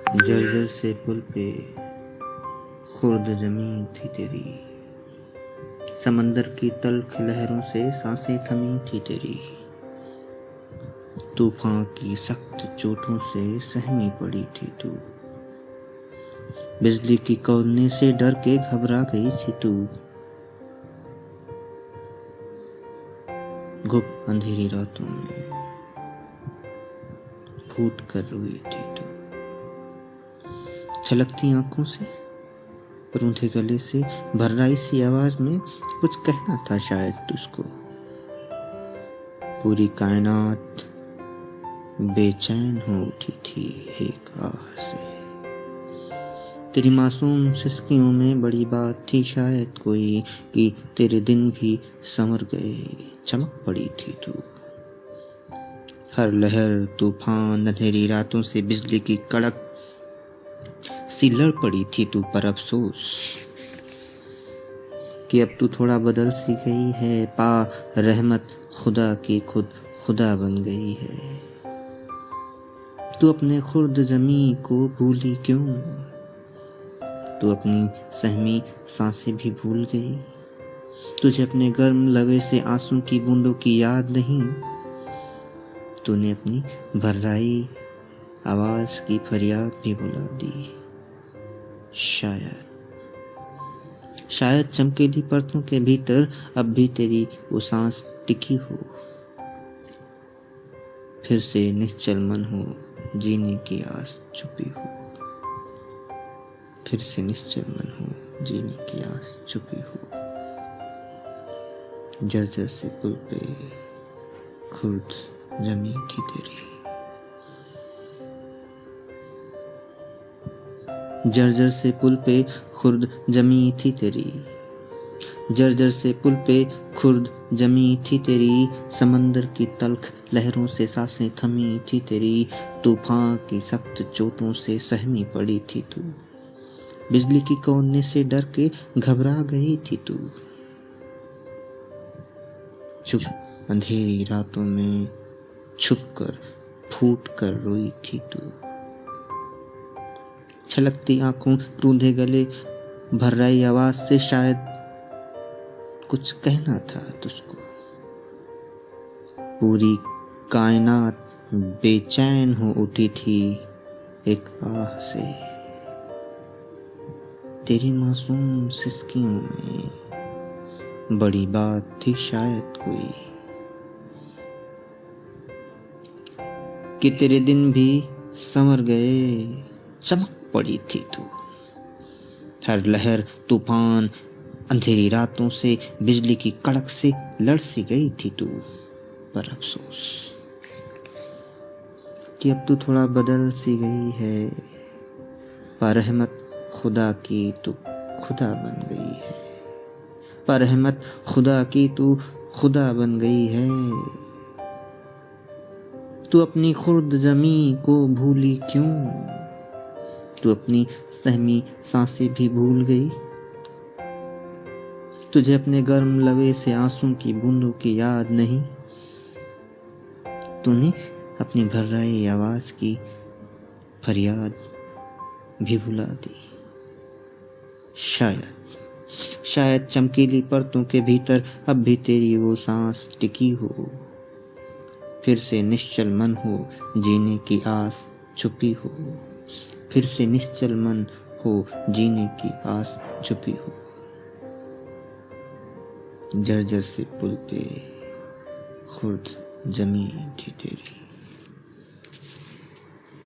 जर्जर से पुल पे खुर्द जमी थी तेरी, समंदर की तल्ख लहरों से सांसें थमी थी तेरी, तूफान की सख्त चोटों से सहमी पड़ी थी तू, बिजली की कौरने से डर के घबरा गई थी तू, गुप अंधेरी रातों में फूट कर रोई थी तू, छलकती आंखों से रूंधे गले से भर्राई सी आवाज में कुछ कहना था शायद तुझको, पूरी कायनात बेचैन हो उठी थी एक आह से, तेरी मासूम सिसकियों में बड़ी बात थी शायद कोई, कि तेरे दिन भी संवर गए चमक पड़ी थी तू, हर लहर तूफान अंधेरी रातों से बिजली की कड़क सी लड़ पड़ी थी तू, पर अफसोस कि अब तू थोड़ा बदल सी गई है, पा रहमत खुदा की खुद खुदा बन गई है, तू अपने खुर्द जमी को भूली क्यों, तू अपनी सहमी सांसें भी भूल गई, तुझे अपने गर्म लबे से आंसू की बूंदों की याद नहीं, तूने अपनी भर्राई आवाज की फरियाद भी बुला दी, शायद चमकीली परतों के भीतर अब भी तेरी वो सांस टिकी हो, फिर से निश्चल मन हो जीने की आस छुपी हो, फिर से निश्चल मन हो जीने की आस छुपी हो, जर्जर से पुल पे खुर्द जमी थी तेरी, जर्जर से पुल पे खुर्द जमी थी तेरी, जर्जर से पुल पे खुर्द जमी थी तेरी, समंदर की तल्ख लहरों से सांसें थमी थी तेरी, तूफान की सख्त चोटों से सहमी पड़ी थी तू, बिजली की कौरने से डर के घबरा गई थी तू, चुप अंधेरी रातों में छुपकर फूट कर रोई थी तू, छलकती आंखों रूंधे गले भर्राई आवाज से शायद कुछ कहना था तुझको, पूरी कायनात बेचैन हो उठी थी एक आह से, तेरी मासूम सिसकियों में बड़ी बात थी शायद कोई, कि तेरे दिन भी संवर गए चमक पड़ी थी तू, हर लहर तूफान अंधेरी रातों से बिजली की कड़क से लड़ सी गई थी तू, पर अफसोस कि अब तू थोड़ा बदल सी गई है, पर रहमत खुदा की तू खुदा बन गई है, पर रहमत खुदा की तू खुदा बन गई है, तू अपनी खुर्द जमी को भूली क्यों, तू अपनी सहमी सांसें भी भूल गई, तुझे अपने गर्म लबे से आंसू की बूंदों की याद नहीं, तूने अपनी भर्राई आवाज की फरियाद भी भुला दी, शायद चमकीली परतों के भीतर अब भी तेरी वो सांस टिकी हो, फिर से निश्चल मन हो जीने की आस छुपी हो, फिर से निश्चल मन हो जीने की आस छुपी हो, जर्जर से पुल पे खुर्द जमी थी तेरी।